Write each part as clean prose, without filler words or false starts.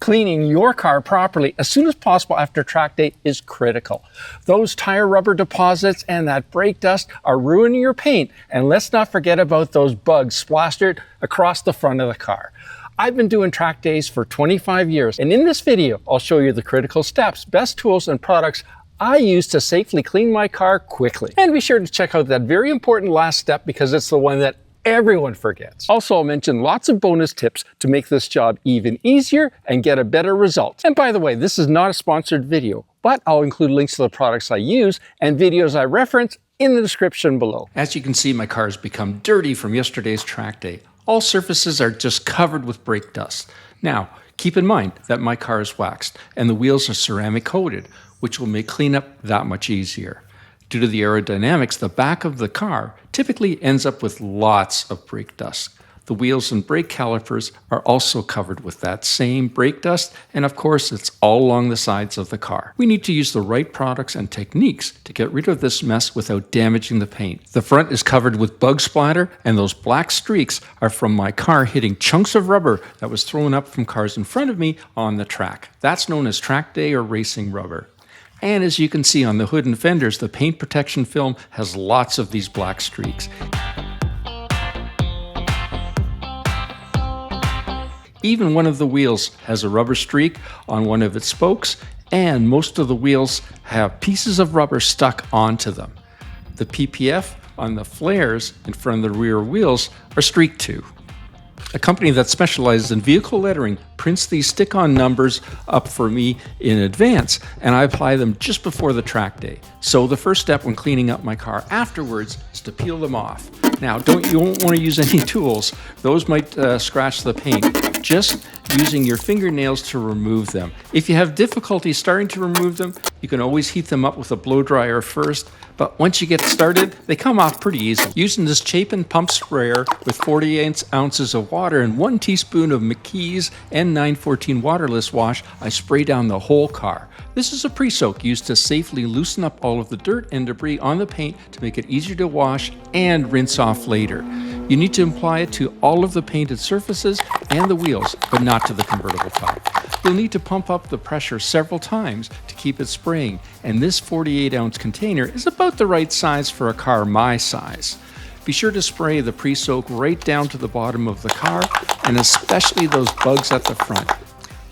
Cleaning your car properly as soon as possible after track day is critical. Those tire rubber deposits and that brake dust are ruining your paint, and let's not forget about those bugs splastered across the front of the car. I've been doing track days for 25 years, and in this video, I'll show you the critical steps, best tools, and products I use to safely clean my car quickly. And be sure to check out that very important last step because it's the one that everyone forgets. Also, I'll mention lots of bonus tips to make this job even easier and get a better result. And by the way, this is not a sponsored video, but I'll include links to the products I use and videos I reference in the description below. As you can see, my car has become dirty from yesterday's track day. All surfaces are just covered with brake dust. Now, keep in mind that my car is waxed and the wheels are ceramic coated, which will make cleanup that much easier. Due to the aerodynamics, the back of the car typically ends up with lots of brake dust. The wheels and brake calipers are also covered with that same brake dust, and of course it's all along the sides of the car. We need to use the right products and techniques to get rid of this mess without damaging the paint. The front is covered with bug splatter, and those black streaks are from my car hitting chunks of rubber that was thrown up from cars in front of me on the track. That's known as track day or racing rubber. And as you can see on the hood and fenders, the paint protection film has lots of these black streaks. Even one of the wheels has a rubber streak on one of its spokes, and most of the wheels have pieces of rubber stuck onto them. The PPF on the flares in front of the rear wheels are streaked too. A company that specializes in vehicle lettering prints these stick-on numbers up for me in advance, and I apply them just before the track day. So the first step when cleaning up my car afterwards is to peel them off. Now, you won't want to use any tools. Those might scratch the paint. Just using your fingernails to remove them. If you have difficulty starting to remove them, you can always heat them up with a blow dryer first, but once you get started, they come off pretty easily. Using this Chaplin pump sprayer with 48 ounces of water and 1 teaspoon of McKee's N914 waterless wash, I spray down the whole car. This is a pre-soak used to safely loosen up all of the dirt and debris on the paint to make it easier to wash and rinse off later. You need to apply it to all of the painted surfaces and the wheels, but not to the convertible top. You'll need to pump up the pressure several times to keep it spraying, and this 48-ounce container is about the right size for a car my size. Be sure to spray the pre-soak right down to the bottom of the car, and especially those bugs at the front.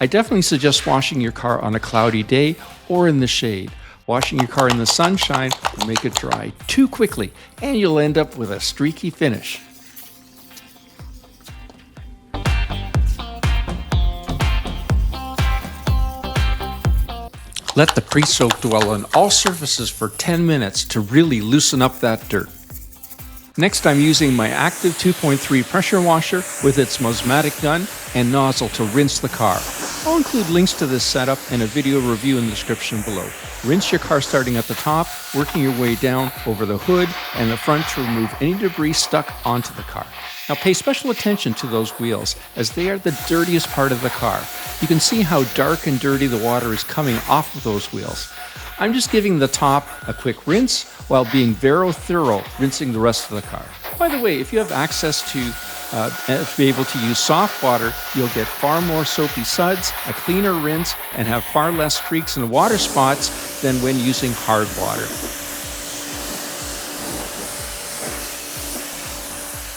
I definitely suggest washing your car on a cloudy day or in the shade. Washing your car in the sunshine will make it dry too quickly, and you'll end up with a streaky finish. Let the pre-soak dwell on all surfaces for 10 minutes to really loosen up that dirt. Next, I'm using my active 2.3 pressure washer with its Mosmatic gun and nozzle to rinse the car. I'll include links to this setup and a video review in the description below. Rinse your car starting at the top, working your way down over the hood and the front to remove any debris stuck onto the car. Now pay special attention to those wheels as they are the dirtiest part of the car. You can see how dark and dirty the water is coming off of those wheels. I'm just giving the top a quick rinse while being very thorough rinsing the rest of the car. By the way, if you have access to be able to use soft water, you'll get far more soapy suds, a cleaner rinse, and have far less streaks and water spots than when using hard water.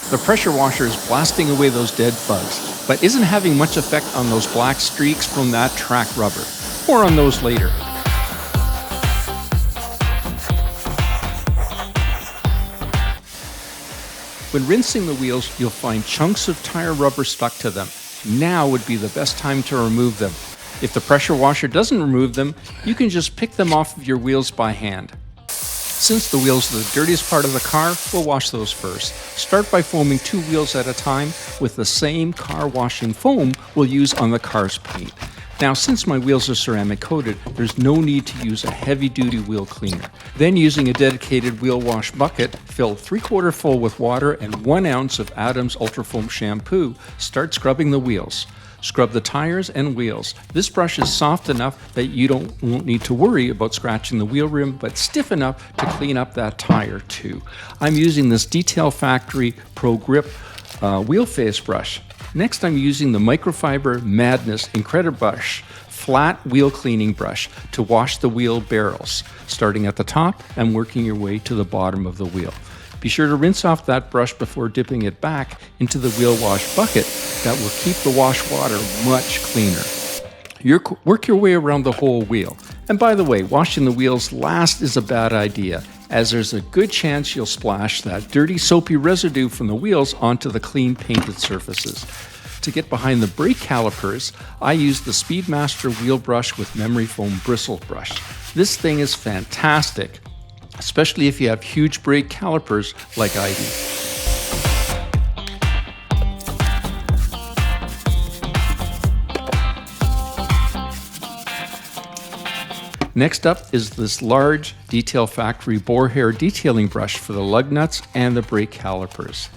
The pressure washer is blasting away those dead bugs, but isn't having much effect on those black streaks from that track rubber. More on those later. When rinsing the wheels, you'll find chunks of tire rubber stuck to them. Now would be the best time to remove them. If the pressure washer doesn't remove them, you can just pick them off of your wheels by hand. Since the wheels are the dirtiest part of the car, we'll wash those first. Start by foaming 2 wheels at a time with the same car washing foam we'll use on the car's paint. Now, since my wheels are ceramic coated, there's no need to use a heavy-duty wheel cleaner. Then, using a dedicated wheel wash bucket, fill 3/4 full with water and 1 ounce of Adams Ultrafoam shampoo, start scrubbing the wheels. Scrub the tires and wheels. This brush is soft enough that you won't need to worry about scratching the wheel rim, but stiff enough to clean up that tire too. I'm using this Detail Factory ProGrip wheel face brush. Next, I'm using the Microfiber Madness Incredibrush flat wheel cleaning brush to wash the wheel barrels, starting at the top and working your way to the bottom of the wheel. Be sure to rinse off that brush before dipping it back into the wheel wash bucket. That will keep the wash water much cleaner. Work your way around the whole wheel. And by the way, washing the wheels last is a bad idea, as there's a good chance you'll splash that dirty soapy residue from the wheels onto the clean painted surfaces. To get behind the brake calipers, I use the Speedmaster wheel brush with memory foam bristle brush. This thing is fantastic, especially if you have huge brake calipers like I do. Next up is this large Detail Factory boar hair detailing brush for the lug nuts and the brake calipers.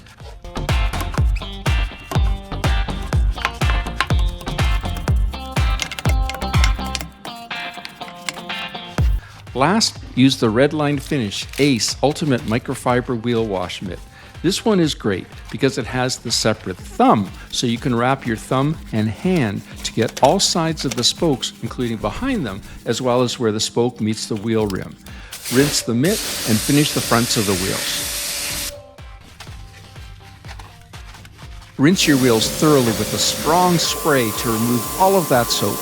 Last, use the Redline Finish Ace Ultimate Microfiber Wheel Wash Mitt. This one is great because it has the separate thumb, so you can wrap your thumb and hand to get all sides of the spokes, including behind them, as well as where the spoke meets the wheel rim. Rinse the mitt and finish the fronts of the wheels. Rinse your wheels thoroughly with a strong spray to remove all of that soap.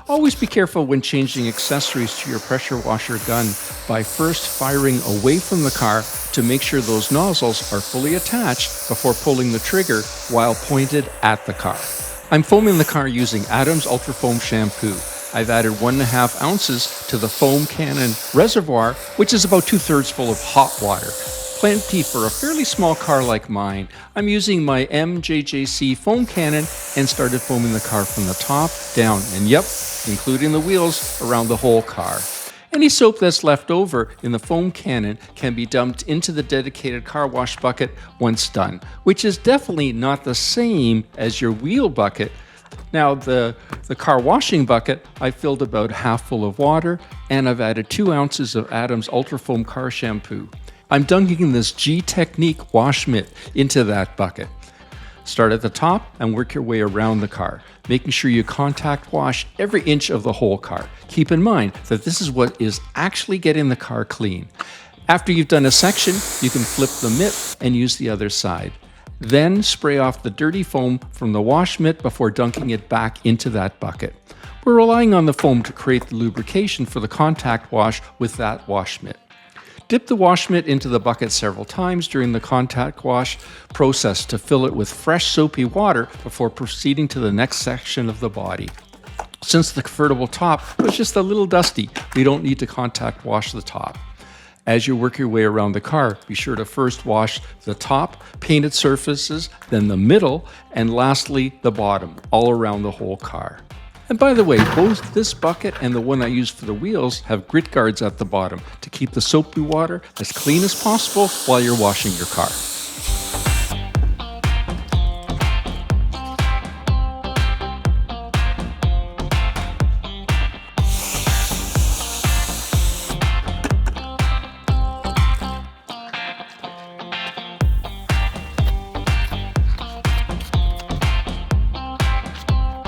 Always be careful when changing accessories to your pressure washer gun by first firing away from the car to make sure those nozzles are fully attached before pulling the trigger while pointed at the car. I'm foaming the car using Adams Ultra Foam Shampoo. I've added 1.5 ounces to the foam cannon reservoir, which is about 2/3 full of hot water. Plenty for a fairly small car like mine. I'm using my MJJC foam cannon and started foaming the car from the top down, and yep, including the wheels around the whole car. Any soap that's left over in the foam cannon can be dumped into the dedicated car wash bucket once done, which is definitely not the same as your wheel bucket. Now the car washing bucket, I filled about half full of water, and I've added 2 ounces of Adams Ultra Foam Car Shampoo. I'm dunking this Gtechniq wash mitt into that bucket. Start at the top and work your way around the car, making sure you contact wash every inch of the whole car. Keep in mind that this is what is actually getting the car clean. After you've done a section, you can flip the mitt and use the other side. Then spray off the dirty foam from the wash mitt before dunking it back into that bucket. We're relying on the foam to create the lubrication for the contact wash with that wash mitt. Dip the wash mitt into the bucket several times during the contact wash process to fill it with fresh soapy water before proceeding to the next section of the body. Since the convertible top was just a little dusty, we don't need to contact wash the top. As you work your way around the car, be sure to first wash the top painted surfaces, then the middle, and lastly the bottom, all around the whole car. And by the way, both this bucket and the one I use for the wheels have grit guards at the bottom to keep the soapy water as clean as possible while you're washing your car.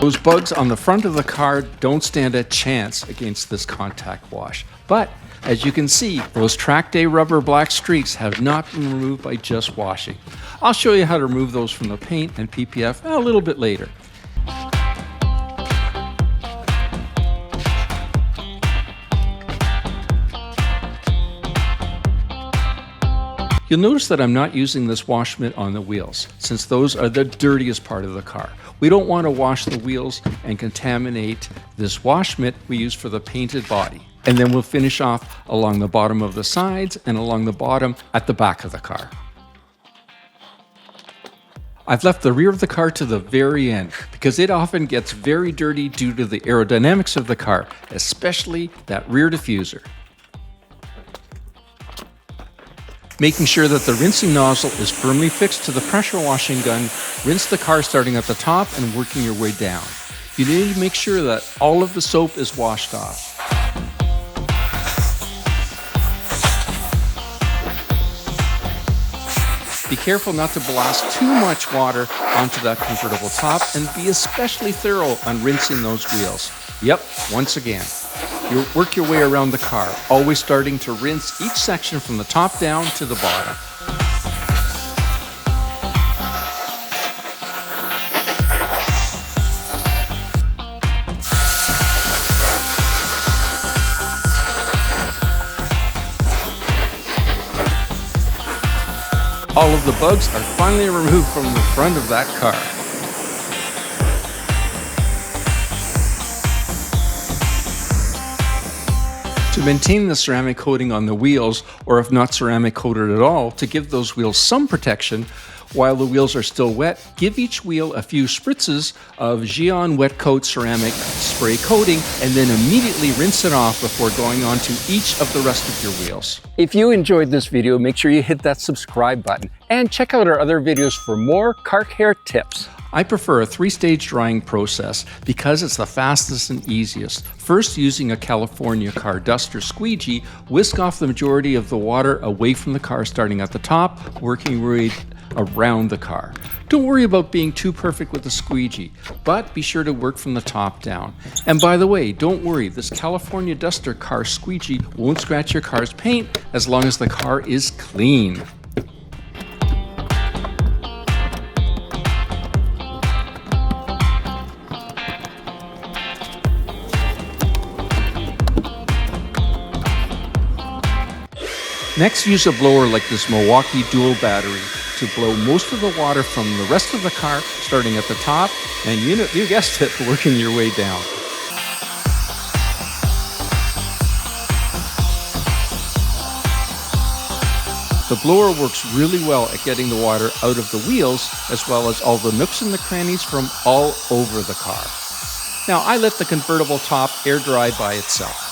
Those bugs on the front of the car don't stand a chance against this contact wash. But as you can see, those trackday rubber black streaks have not been removed by just washing. I'll show you how to remove those from the paint and PPF a little bit later. You'll notice that I'm not using this wash mitt on the wheels, since those are the dirtiest part of the car. We don't want to wash the wheels and contaminate this wash mitt we use for the painted body. And then we'll finish off along the bottom of the sides and along the bottom at the back of the car. I've left the rear of the car to the very end because it often gets very dirty due to the aerodynamics of the car, especially that rear diffuser. Making sure that the rinsing nozzle is firmly fixed to the pressure washing gun, rinse the car starting at the top and working your way down. You need to make sure that all of the soap is washed off. Be careful not to blast too much water onto that convertible top, and be especially thorough on rinsing those wheels. Yep, once again, you work your way around the car, always starting to rinse each section from the top down to the bottom. All of the bugs are finally removed from the front of that car. To maintain the ceramic coating on the wheels, or if not ceramic coated at all, to give those wheels some protection while the wheels are still wet, give each wheel a few spritzes of Geon wet coat ceramic spray coating, and then immediately rinse it off before going on to each of the rest of your wheels. If you enjoyed this video, make sure you hit that subscribe button and check out our other videos for more car care tips. I prefer a 3-stage drying process because it's the fastest and easiest. First, using a California car duster squeegee, whisk off the majority of the water away from the car starting at the top, working your way around the car. Don't worry about being too perfect with the squeegee, but be sure to work from the top down. And by the way, don't worry, this California duster car squeegee won't scratch your car's paint as long as the car is clean. Next, use a blower like this Milwaukee dual battery to blow most of the water from the rest of the car, starting at the top, and you guessed it, working your way down. The blower works really well at getting the water out of the wheels, as well as all the nooks and the crannies from all over the car. Now, I let the convertible top air dry by itself.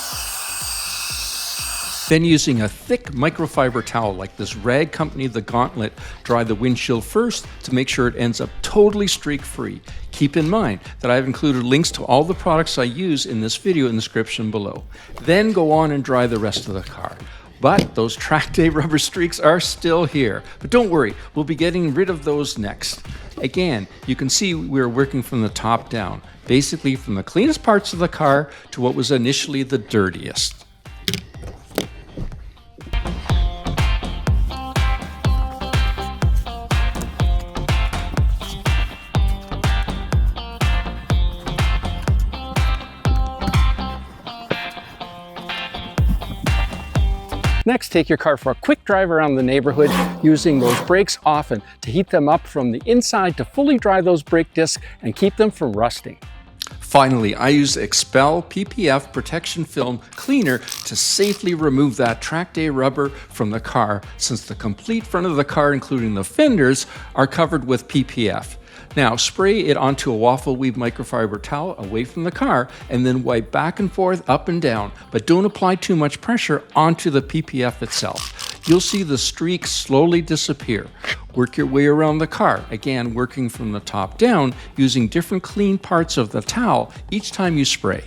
Then, using a thick microfiber towel like this rag company, the Gauntlet, dry the windshield first to make sure it ends up totally streak-free. Keep in mind that I've included links to all the products I use in this video in the description below. Then go on and dry the rest of the car. But those trackday rubber streaks are still here. But don't worry, we'll be getting rid of those next. Again, you can see we're working from the top down, basically from the cleanest parts of the car to what was initially the dirtiest. Next, take your car for a quick drive around the neighborhood using those brakes often to heat them up from the inside to fully dry those brake discs and keep them from rusting. Finally, I use Expel PPF Protection Film Cleaner to safely remove that trackday rubber from the car, since the complete front of the car, including the fenders, are covered with PPF. Now, spray it onto a waffle weave microfiber towel away from the car, and then wipe back and forth, up and down, but don't apply too much pressure onto the PPF itself. You'll see the streaks slowly disappear. Work your way around the car, again working from the top down, using different clean parts of the towel each time you spray.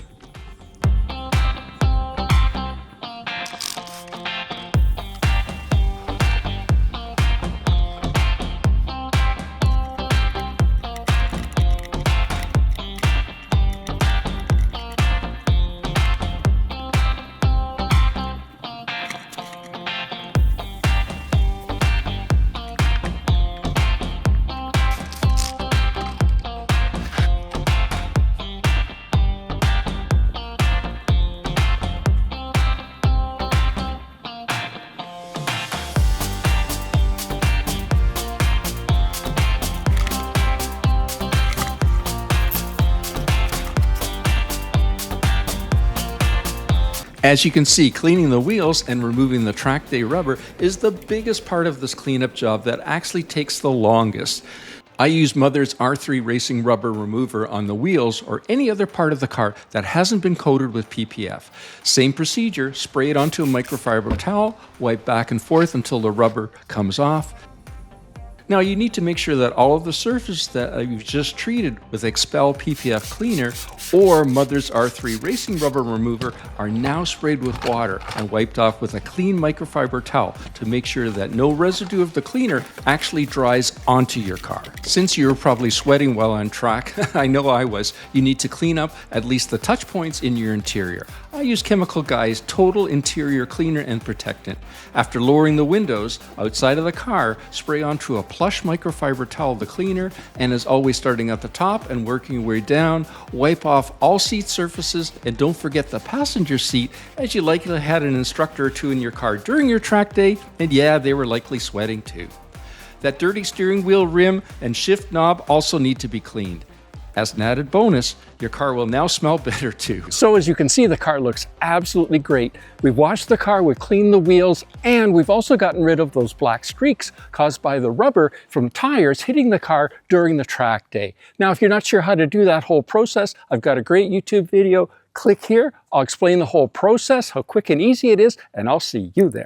As you can see, cleaning the wheels and removing the trackday rubber is the biggest part of this cleanup job that actually takes the longest. I use Mother's R3 Racing Rubber Remover on the wheels or any other part of the car that hasn't been coated with PPF. Same procedure, spray it onto a microfiber towel, wipe back and forth until the rubber comes off. Now you need to make sure that all of the surfaces that you've just treated with Expel PPF Cleaner or Mother's R3 Racing Rubber Remover are now sprayed with water and wiped off with a clean microfiber towel to make sure that no residue of the cleaner actually dries onto your car. Since you're probably sweating while on track, I know I was, you need to clean up at least the touch points in your interior. I use Chemical Guy's Total Interior Cleaner and Protectant. After lowering the windows outside of the car, spray onto a plush microfiber towel the cleaner, and as always starting at the top and working your way down, wipe off all seat surfaces and don't forget the passenger seat, as you likely had an instructor or two in your car during your track day, and yeah, they were likely sweating too. That dirty steering wheel rim and shift knob also need to be cleaned. As an added bonus, your car will now smell better too. So as you can see, the car looks absolutely great. We've washed the car, we've cleaned the wheels, and we've also gotten rid of those black streaks caused by the rubber from tires hitting the car during the track day. Now, if you're not sure how to do that whole process, I've got a great YouTube video. Click here, I'll explain the whole process, how quick and easy it is, and I'll see you there.